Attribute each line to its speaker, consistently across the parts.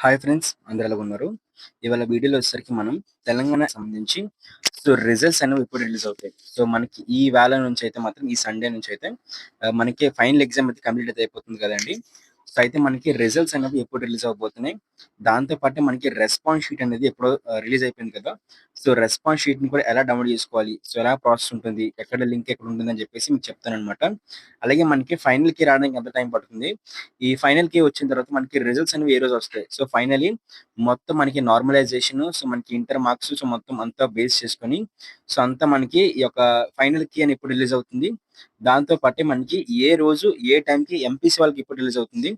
Speaker 1: Hi friends, అందరూ ఎలా ఉన్నారు? ఇవాళ వీడియోలో వచ్చేసరికి మనం తెలంగాణ సంబంధించి రిజల్ట్స్ అనేవి ఎప్పుడు రిలీజ్ అవుతాయి. మనకి ఈ వేళ నుంచి అయితే మాత్రం ఈ సండే నుంచి అయితే మనకి ఫైనల్ ఎగ్జామ్ అయితే కంప్లీట్ అయితే అయిపోతుంది కదండీ. అయితే మనకి రిజల్ట్స్ అనేవి ఎప్పుడు రిలీజ్ అవ్వబోతున్నాయి. దాంతో పాటు మనకి రెస్పాన్స్ షీట్ అనేది ఎప్పుడో రిలీజ్ అయిపోయింది కదా! రెస్పాన్స్ షీట్‌ని కూడా ఎలా డౌన్‌లోడ్ చేసుకోవాలి? ఎలా ప్రాసెస్ ఉంటుంది? ఎక్కడ లింక్ ఎక్కడ ఉంటుందని చెప్పేసి మీకు చెప్తాననమాట. అలాగే మనకి ఫైనల్‌కి రావడానికి ఎంత టైం పడుతుంది? ఈ ఫైనల్‌కి వచ్చిన తర్వాత మనకి రిజల్ట్స్ అనేవి ఏ రోజు వస్తాయి. ఫైనల్లీ మొత్తం మనకి నార్మలైజేషన్ మనకి ఇంటర్ మార్క్స్ మొత్తం అంతా బేస్ చేసుకొని అంతా మనకి ఈ యొక్క ఫైనల్ కీ అని ఎప్పుడు రిలీజ్ అవుతుంది. దాంతో పాటే మనకి ఏ రోజు, ఏ టైంకి ఎంపీసీ వాళ్ళకి ఎప్పుడు రిలీజ్ అవుతుంది.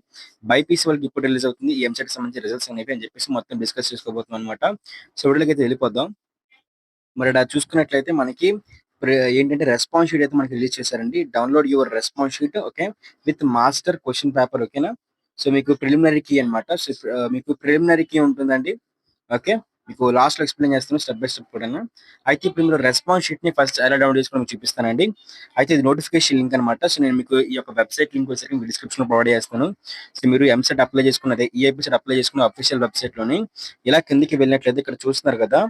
Speaker 1: బైపీసీ వాళ్ళకి ఎప్పుడు రిలీజ్ అవుతుంది. ఈ ఎంసెట్‌కి సంబంధించిన రిజల్ట్స్ అనేవి అని చెప్పేసి మొత్తం డిస్కస్ చేసుకోబోతున్నాం అన్నమాట. వీడియోలోకైతే వెళ్ళిపోదాం. మరి అలా చూసుకున్నట్లయితే మనకి ఏంటంటే రెస్పాన్స్ షీట్ అయితే మనకి రిలీజ్ చేశారండి. Download your response sheet okay. With master question paper ఓకేనా. మీకు ప్రిలిమినరీ కీ అన్నమాట. మీకు ప్రిలిమినరీ కీ ఉంటుందండి. ఓకే. మీకు లాస్ట్‌లో ఎక్స్‌ప్లెయిన్ చేస్తాను స్టెప్ బై స్టెప్ కూడాను. అయితే ఇప్పుడు మీరు రెస్పాన్స్ షీట్‌ని ఫస్ట్ ఎలా డౌన్‌లోడ్ చేసుకోవాలో మీకు చూపిస్తానండి. అయితే ఇది నోటిఫికేషన్ లింక్ అన్నమాట. నేను మీకు ఈ యొక్క వెబ్‌సైట్ లింక్ వచ్చేసరికి మీకు డిస్క్రిప్షన్‌లో ప్రొవైడ్ చేస్తాను. మీరు ఎంసెట్ అప్లై చేసుకున్నదే ఈఐపీసెట్ అప్లై చేసుకున్న అఫీషియల్ వెబ్‌సైట్‌లోని ఇలా కిందకి వెళ్ళినట్లయితే ఇక్కడ చూస్తున్నారు కదా!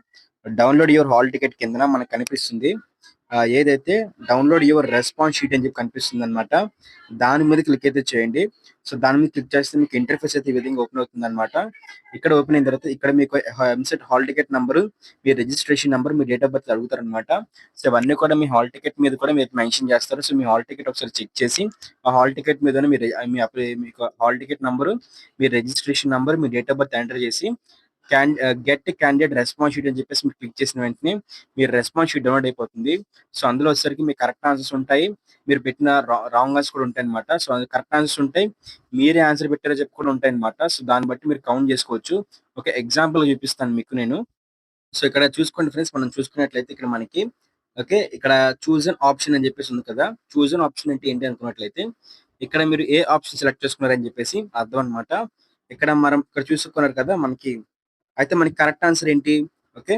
Speaker 1: డౌన్‌లోడ్ యువర్ హాల్ టికెట్ కిందన మనకు కనిపిస్తుంది. ఏదైతే డౌన్‌లోడ్ యువర్ రెస్పాన్స్ షీట్ అని చెప్పి కనిపిస్తుందన్నమాట. దాని మీద క్లిక్ అయితే చేయండి. దాని మీద క్లిక్ చేస్తే మీకు ఇంటర్‌ఫేస్ అయితే ఈ విధంగా ఓపెన్ అవుతుందన్నమాట. ఇక్కడ ఓపెన్ అయిన తర్వాత ఇక్కడ మీకు ఎంసెట్ హాల్ టికెట్ నంబరు, మీ రిజిస్ట్రేషన్ నంబర్, మీ డేట్ ఆఫ్ బర్త్ అడుగుతారన్నమాట. ఇవన్నీ కూడా మీ హాల్ టికెట్ మీద కూడా మీరు మెన్షన్ చేస్తారు. మీ హాల్ టికెట్ ఒకసారి చెక్ చేసి, ఆ హాల్ టికెట్ మీదనే మీకు హాల్ టికెట్ నంబరు, మీ రిజిస్ట్రేషన్ నంబర్, మీ డేట్ ఆఫ్ బర్త్ ఎంటర్ చేసి గెట్ క్యాండిడేట్ రెస్పాన్స్ షీట్ అని చెప్పేసి మీరు క్లిక్ చేసిన వెంటనే మీ రెస్పాన్స్ షీట్ డౌన్‌లోడ్ అయిపోతుంది. అందులో వచ్చేసరికి మీ కరెక్ట్ ఆన్సర్స్ ఉంటాయి. మీరు పెట్టిన రాంగ్ ఆన్సర్స్ కూడా ఉంటాయన్నమాట. అది కరెక్ట్ ఆన్సర్స్ ఉంటాయి. మీరే ఆన్సర్ పెట్టారో చెప్పి కూడా ఉంటాయన్నమాట. దాన్ని బట్టి మీరు కౌంట్ చేసుకోవచ్చు. ఒక ఎగ్జాంపుల్ చూపిస్తాను మీకు నేను. ఇక్కడ చూసుకోండి ఫ్రెండ్స్, మనం చూసుకున్నట్లయితే ఇక్కడ మనకి ఓకే. ఇక్కడ చూజ్ అన్ ఆప్షన్ అని చెప్పేసి ఉంది కదా! చూజ్ అన్ ఆప్షన్ అంటే ఏంటి అనుకున్నట్లయితే ఇక్కడ మీరు ఏ ఆప్షన్ సెలెక్ట్ చేసుకున్నారని చెప్పేసి అర్థం అన్నమాట. మనం ఇక్కడ చూసుకున్నారు కదా! అయితే మనకి కరెక్ట్ ఆన్సర్ ఏంటి? ఓకే.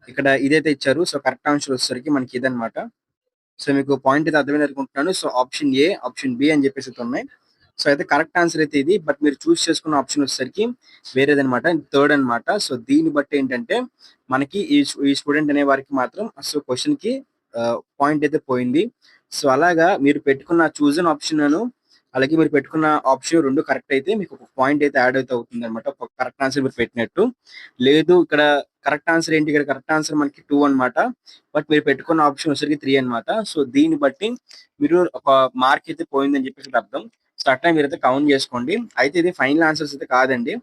Speaker 1: ఇక్కడ ఇదైతే ఇచ్చారు. కరెక్ట్ ఆన్సర్ వచ్చేసరికి మనకి ఇదన్నమాట. మీకు పాయింట్ అయితే అర్థమైంది అనుకుంటున్నాను. ఆప్షన్ ఏ, ఆప్షన్ బి అని చెప్పేసి అయితే ఉన్నాయి. అయితే కరెక్ట్ ఆన్సర్ అయితే ఇది. బట్ మీరు చూస్ చేసుకున్న ఆప్షన్ వచ్చేసరికి వేరేదన్నమాట. థర్డ్ అన్నమాట. దీన్ని బట్టి ఏంటంటే మనకి ఈ స్టూడెంట్ అనే వారికి మాత్రం క్వెషన్‌కి పాయింట్ అయితే పోయింది. అలాగా మీరు పెట్టుకున్న చూజన్ ఆప్షన్‌ను అలాగే మీరు పెట్టుకున్న ఆప్షన్ 2 కరెక్ట్ అయితే మీకు ఒక పాయింట్ అయితే యాడ్ అయితే అవుతుందన్నమాట. కరెక్ట్ ఆన్సర్ మీరు పెట్టినట్టు. లేదు ఇక్కడ కరెక్ట్ ఆన్సర్ ఏంటి? ఇక్కడ కరెక్ట్ ఆన్సర్ మనకి 2 అన్నమాట. బట్ మీరు పెట్టుకున్న ఆప్షన్ వచ్చేసరికి 3 అన్నమాట. దీన్ని బట్టి మీరు ఒక మార్క్ అయితే పోయిందని చెప్పేసి అర్థం. అట్లా మీరైతే కౌంట్ చేసుకోండి. అయితే ఇది ఫైనల్ ఆన్సర్స్ అయితే కాదండి.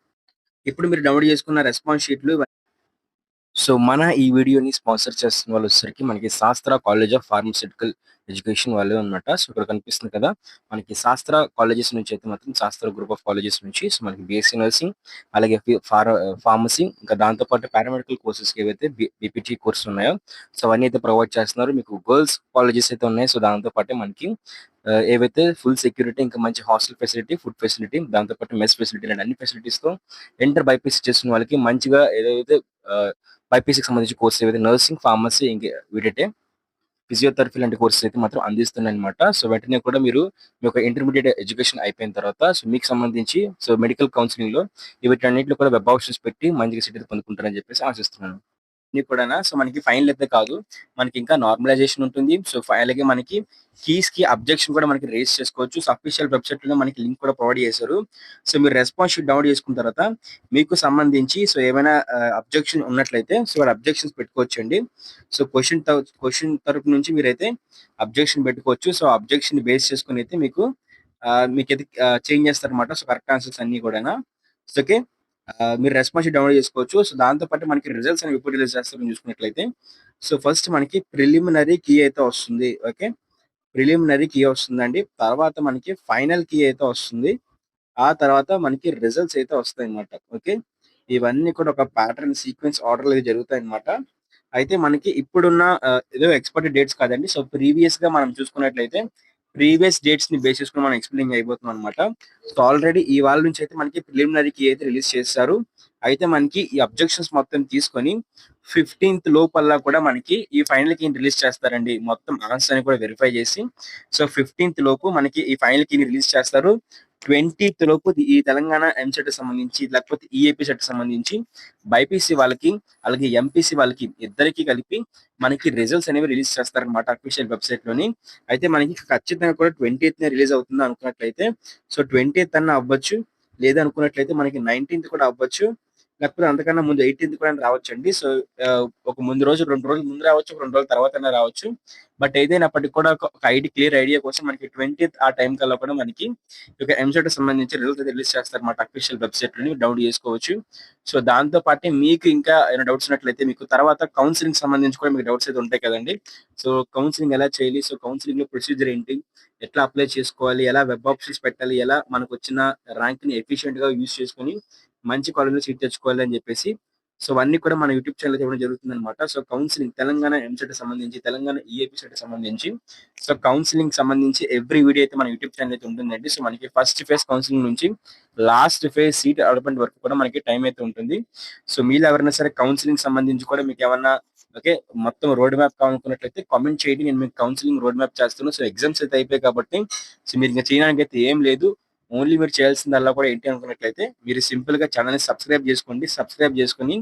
Speaker 1: ఇప్పుడు మీరు డౌన్‌లోడ్ చేసుకున్న రెస్పాన్స్ షీట్‌లు మన ఈ వీడియోని స్పాన్సర్ చేస్తున్న వాళ్ళు వచ్చేసరికి మనకి శాస్త్ర కాలేజ్ ఆఫ్ ఫార్మాస్యూటికల్ ఎడ్యుకేషన్ వాళ్ళు అన్నమాట. ఇక్కడ కనిపిస్తుంది కదా! మనకి శాస్త్ర కాలేజెస్ నుంచి అయితే మాత్రం శాస్త్ర గ్రూప్ ఆఫ్ కాలేజెస్ నుంచి మనకి బీఎస్సీ నర్సింగ్ అలాగే ఫార్మసీ ఇంకా దాంతో పాటు పారామెడికల్ కోర్సెస్‌కి ఏవైతే బీపీటీ కోర్సెస్ ఉన్నాయో అవన్నీ అయితే ప్రొవైడ్ చేస్తున్నారు. మీకు గర్ల్స్ కాలేజెస్ అయితే ఉన్నాయి. దాంతో పాటే మనకి ఏవైతే ఫుల్ సెక్యూరిటీ ఇంకా మంచి హాస్టల్ ఫెసిలిటీ, ఫుడ్ ఫెసిలిటీ దాంతో పాటు మెస్ ఫెసిలిటీ ఇలాంటి అన్ని ఫెసిలిటీస్‌తో ఇంటర్ బైపీసీ చేస్తున్న వాళ్ళకి మంచిగా ఏదైతే బైపీసీకి సంబంధించిన కోర్సెస్ ఏవైతే నర్సింగ్, ఫార్మసీ ఇంక వీటంటే ఫిజియోథెరపీ లాంటి కోర్సెస్ అయితే మాత్రం అందిస్తున్నాయన్నమాట. వెంటనే కూడా మీరు మీ యొక్క ఇంటర్మీడియేట్ ఎడ్యుకేషన్ అయిపోయిన తర్వాత మీకు సంబంధించి మెడికల్ కౌన్సెలింగ్‌లో వీటన్నిటిలో కూడా వెబ్ ఆప్షన్స్ పెట్టి మంచిగా సీట్ అయితే పొందుకుంటారని చెప్పేసి ఆశిస్తున్నాను. అన్నీ కూడానా మనకి ఫైనల్ అయితే కాదు. మనకి ఇంకా నార్మలైజేషన్ ఉంటుంది. అలాగే మనకి కీస్‌కి అబ్జెక్షన్ కూడా మనకి రైజ్ చేసుకోవచ్చు. అఫీషియల్ వెబ్‌సైట్‌లోనే మనకి లింక్ కూడా ప్రొవైడ్ చేశారు. మీరు రెస్పాన్స్ షీట్ డౌన్‌లోడ్ చేసుకున్న తర్వాత మీకు సంబంధించి ఏమైనా అబ్జెక్షన్ ఉన్నట్లయితే అబ్జెక్షన్స్ పెట్టుకోవచ్చండి. క్వెషన్ తరపు నుంచి మీరైతే అబ్జెక్షన్ పెట్టుకోవచ్చు. అబ్జెక్షన్ బేస్ చేసుకొని అయితే మీకైతే చేంజ్ చేస్తారన్నమాట. కరెక్ట్ ఆన్సర్స్ అన్నీ కూడానా. ఓకే. మీరు రెస్పాన్స్ షీట్ డౌన్‌లోడ్ చేసుకోవచ్చు. దాంతో పాటు మనకి రిజల్ట్స్ అనేవి ఎప్పుడు రిలీజ్ చేస్తారని చూసుకున్నట్లయితే, ఫస్ట్ మనకి ప్రిలిమినరీ కీ అయితే వస్తుంది. ఓకే. ప్రిలిమినరీ కీ వస్తుందండి. తర్వాత మనకి ఫైనల్ కీ అయితే వస్తుంది. ఆ తర్వాత మనకి రిజల్ట్స్ అయితే వస్తాయన్నమాట. ఓకే. ఇవన్నీ కూడా ఒక ప్యాటర్న్ సీక్వెన్స్ ఆర్డర్‌లో అయితే జరుగుతాయన్నమాట. అయితే మనకి ఇప్పుడున్న ఏదో ఎక్స్‌పైర్డ్ డేట్స్ కాదండి. ప్రీవియస్‌గా మనం చూసుకున్నట్లయితే ప్రీవియస్ డేట్స్‌ని బేస్ చేసుకొని మనం ఎక్స్‌ప్లెయిన్ చేయబోతున్నాం అన్నమాట. ఆల్రెడీ ఇవాళ నుంచి అయితే మనకి ప్రిలిమినరీ కీ అయితే రిలీజ్ చేశారు. అయితే మనకి ఈ అబ్జెక్షన్స్ మొత్తం తీసుకొని 15థ్ లోపల కూడా మనకి ఈ ఫైనల్ కీని రిలీజ్ చేస్తారండి. మొత్తం ఆన్సర్స్ అన్ని కూడా వెరిఫై చేసి 15థ్ లోపు మనకి ఈ ఫైనల్ కీని రిలీజ్ చేస్తారు. 20థ్ లోపు ఈ తెలంగాణ ఎంసెట్ సంబంధించి లేకపోతే ఈఏపీ సెట్ సంబంధించి బైపీసీ వాళ్ళకి అలాగే ఎంపీసీ వాళ్ళకి ఇద్దరికి కలిపి మనకి రిజల్ట్స్ అనేవి రిలీజ్ చేస్తారనమాట అఫీషియల్ వెబ్సైట్ లోని. అయితే మనకి ఖచ్చితంగా కూడా 20th రిలీజ్ అవుతుంది అనుకున్నట్లయితే సో 20th అన్న అవ్వచ్చు, లేదా అనుకున్నట్లయితే మనకి 19th కూడా అవ్వచ్చు, లేకపోతే అంతకన్నా ముందు 18th కూడా రావచ్చండి. సో ఒక ముందు రోజు 2 రోజులు ముందు రావచ్చు, ఒక 2 రోజుల తర్వాత రావచ్చు. బట్ ఏదైనప్పటికీ కూడా ఒక క్లియర్ ఐడియా కోసం మనకి 20th ఆ టైం కల్లా కూడా మనకి ఒక ఎంసెట్ సంబంధించి రిజల్ట్స్ అయితే రిలీజ్ చేస్తారన్నమాట అఫీషియల్ వెబ్సైట్ లోని డౌన్లోడ్ చేసుకోవచ్చు. సో దాంతో పాటు మీకు ఇంకా ఏమైనా డౌట్స్ ఉన్నట్లయితే మీకు తర్వాత కౌన్సిలింగ్ సంబంధించి కూడా మీకు డౌట్స్ అయితే ఉంటాయి కదండి. సో కౌన్సిలింగ్ ఎలా చేయాలి, సో కౌన్సిలింగ్ లో ప్రొసీజర్ ఏంటి, ఎట్లా అప్లై చేసుకోవాలి, ఎలా వెబ్ ఆప్షన్స్ పెట్టాలి, ఎలా మనకు వచ్చిన ర్యాంక్ ని ఎఫిషియెంట్ గా యూజ్ చేసుకొని మంచి కాలేజ్ లో సీట్ తెచ్చుకోవాలి అని చెప్పేసి సో అన్ని కూడా మన యూట్యూబ్ ఛానల్ ఇవ్వడం జరుగుతుంది అనమాట. సో కౌన్సిలింగ్ తెలంగాణ ఎంసెట్ సంబంధించి, తెలంగాణ ఈఏపీ సెట్ సంబంధించి సో కౌన్సిలింగ్ సంబంధించి ఎవ్రీ వీడియో అయితే మన యూట్యూబ్ ఛానల్ అయితే ఉంటుందండి. సో మనకి ఫస్ట్ ఫేజ్ కౌన్సిలింగ్ నుంచి లాస్ట్ ఫేజ్ సీట్ అలాట్మెంట్ వరకు కూడా మనకి టైం అయితే ఉంటుంది. సో మీరు ఎవరైనా సరే కౌన్సిలింగ్ సంబంధించి కూడా మీకు ఏమన్నా ఓకే మొత్తం రోడ్ మ్యాప్ కావాలనుకున్నట్లయితే కామెంట్ చేయండి, నేను మీకు కౌన్సిలింగ్ రోడ్ మ్యాప్ చేస్తాను. సో ఎగ్జామ్స్ అయితే అయిపోయాయి కాబట్టి సో మీరు ఇంకా చేయడానికి అయితే ఏం లేదు. ఓన్లీ మీరు చేయాల్సిందల్లా కూడా ఏంటి అనుకున్నట్లయితే మీరు సింపుల్ గా ఛానల్ ని సబ్స్క్రైబ్ చేసుకోండి. సబ్స్క్రైబ్ చేసుకుని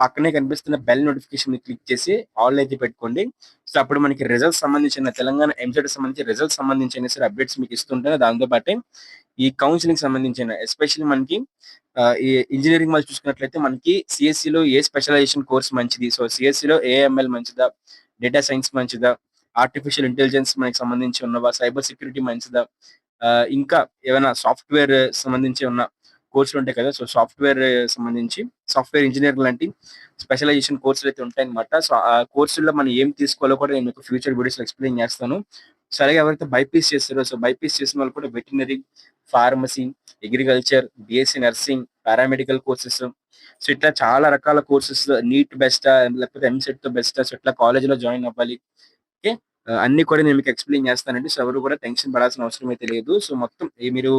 Speaker 1: పక్కనే కనిపిస్తున్న బెల్ నోటిఫికేషన్ క్లిక్ చేసి ఆల్ అయితే పెట్టుకోండి. సో అప్పుడు మనకి రిజల్ట్స్ సంబంధించిన తెలంగాణ ఎంసెట్ సంబంధించి రిజల్ట్స్ సంబంధించిన సరే అప్డేట్స్ మీకు ఇస్తుంటాను. దాంతో పాటే ఈ కౌన్సిలింగ్ సంబంధించిన ఎస్పెషల్లీ మనకి ఈ ఇంజనీరింగ్ వాళ్ళు చూసుకున్నట్లయితే మనకి సిఎస్సిలో ఏ స్పెషలైజేషన్ కోర్స్ మంచిది, సో సిఎస్సిలో ఏఎంఎల్ మంచిదా, డేటా సైన్స్ మంచిదా, ఆర్టిఫిషియల్ ఇంటెలిజెన్స్ మనకి సంబంధించి ఉన్నవా, సైబర్ సెక్యూరిటీ మంచిదా, ఇంకా ఏమైనా సాఫ్ట్వేర్ సంబంధించి ఉన్న కోర్సులు ఉంటాయి కదా. సో సాఫ్ట్వేర్ సంబంధించి సాఫ్ట్వేర్ ఇంజనీర్ లాంటి స్పెషలైజేషన్ కోర్సులు అయితే ఉంటాయి అనమాట. సో ఆ కోర్సుల్లో మనం ఏం తీసుకోవాలో కూడా నేను మీకు ఫ్యూచర్ వీడియోస్ ఎక్స్ప్లెయిన్ చేస్తాను. సో అలాగే ఎవరైతే బైపీసీ చేస్తారో సో బైపీసీ చేసిన వాళ్ళు కూడా veterinary, pharmacy, agriculture, BSc nursing, paramedical courses, so ఇట్లా చాలా రకాల కోర్సెస్ నీట్ బెస్టా లేకపోతే ఎంసెట్ తో బెస్టా, సో ఇట్లా కాలేజ్ లో జాయిన్ అవ్వాలి. ఓకే అన్ని కూడా నేను మీకు ఎక్స్ప్లెయిన్ చేస్తానండి. సో ఎవరు కూడా టెన్షన్ పడాల్సిన అవసరం అయితే లేదు. సో మొత్తం మీరు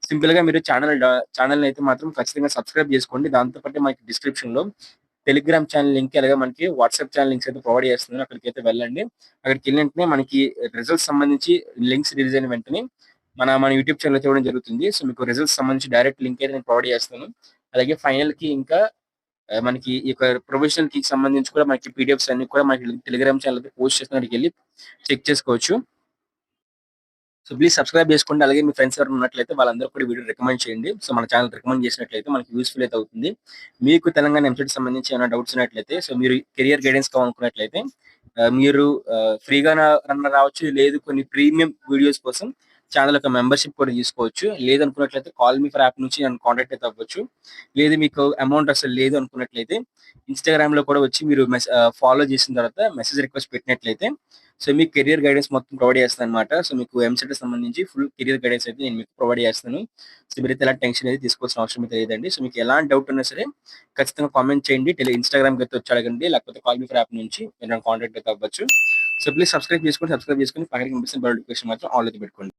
Speaker 1: సింపుల్ గా మీరు ఛానల్ అయితే మాత్రం ఖచ్చితంగా సబ్స్క్రైబ్ చేసుకోండి. దాంతో పాటు మనకి డిస్క్రిప్షన్ లో టెలిగ్రామ్ ఛానల్ లింక్ అలాగే మనకి వాట్సాప్ ఛానల్ లింక్స్ అయితే ప్రొవైడ్ చేస్తున్నాను. అక్కడికి అయితే వెళ్ళండి. అక్కడికి వెళ్ళిన వెంటనే మనకి రిజల్ట్స్ సంబంధించి లింక్స్ రిలీజ్ అయిన వెంటనే మన యూట్యూబ్ ఛానల్ అయితే ఇవ్వడం జరుగుతుంది. సో మీకు రిజల్ట్స్ సంబంధించి డైరెక్ట్ లింక్ అయితే నేను ప్రొవైడ్ చేస్తాను. అలాగే ఫైనల్ కి ఇంకా మనకి ఈ యొక్క ప్రొఫెషనల్ కి సంబంధించి కూడా మనకి పీడిఎఫ్స్ అన్ని కూడా మనకి టెలిగ్రామ్ ఛానల్ పోస్ట్ చేసిన అక్కడికి వెళ్ళి చెక్ చేసుకోవచ్చు. సో ప్లీజ్ సబ్స్క్రైబ్ చేసుకోండి. అలాగే మీ ఫ్రెండ్స్ ఎవరైనా ఉన్నట్లయితే వాళ్ళందరూ కూడా వీడియో రికమెండ్ చేయండి. సో మన ఛానల్ రికమెండ్ చేసినట్లయితే మనకి యూస్ఫుల్ అయితే అవుతుంది. మీకు తెలంగాణ ఎంసెట్ సంబంధించి ఏమైనా డౌట్స్ ఉన్నట్లయితే సో మీరు కెరియర్ గైడెన్స్ కావాలనుకున్నట్లయితే మీరు ఫ్రీగా రన్ రావచ్చు, లేదు కొన్ని ప్రీమియం వీడియోస్ కోసం ఛానల్ యొక్క మెంబర్షిప్ కూడా తీసుకోవచ్చు. లేదనుకున్నట్లయితే కాల్ మీ ఫర్ యాప్ నుంచి నన్ను కాంటాక్ట్ అయితే అవ్వచ్చు. లేదు మీకు అమౌంట్ అసలు లేదు అనుకున్నట్లయితే ఇన్స్టాగ్రామ్ లో కూడా వచ్చి మీరు ఫాలో చేసిన తర్వాత మెసేజ్ రిక్వెస్ట్ పెట్టినట్లయితే సో మీకు కెరియర్ గైడెన్స్ మొత్తం ప్రొవైడ్ చేస్తాను అనమాట. సో మీకు ఎంసెట్ సంబంధించి ఫుల్ కెరియర్ గైడెన్స్ అయితే నేను మీకు ప్రొవైడ్ చేస్తాను. సో మీరైతే ఎలాంటి టెన్షన్ అయితే తీసుకోవాల్సిన అవసరం అయితే లేదండి. సో మీకు ఎలాంటి డౌట్ ఉన్నా సరే ఖచ్చితంగా కామెంట్ చేయండి. ఇన్స్టాగ్రామ్కి అయితే వచ్చి అడగండి, లేకపోతే కాల్ మీ ఫర్ యాప్ నుంచి మీరు కాంటాక్ట్ అయితే అవ్వచ్చు. సో ప్లీజ్ సబ్స్క్రైబ్ చేసుకొని పక్కన కనిపిస్తున్న బెల్ నోటిఫికేషన్ మాత్రం ఆల్ అయితే పెట్టుకోండి.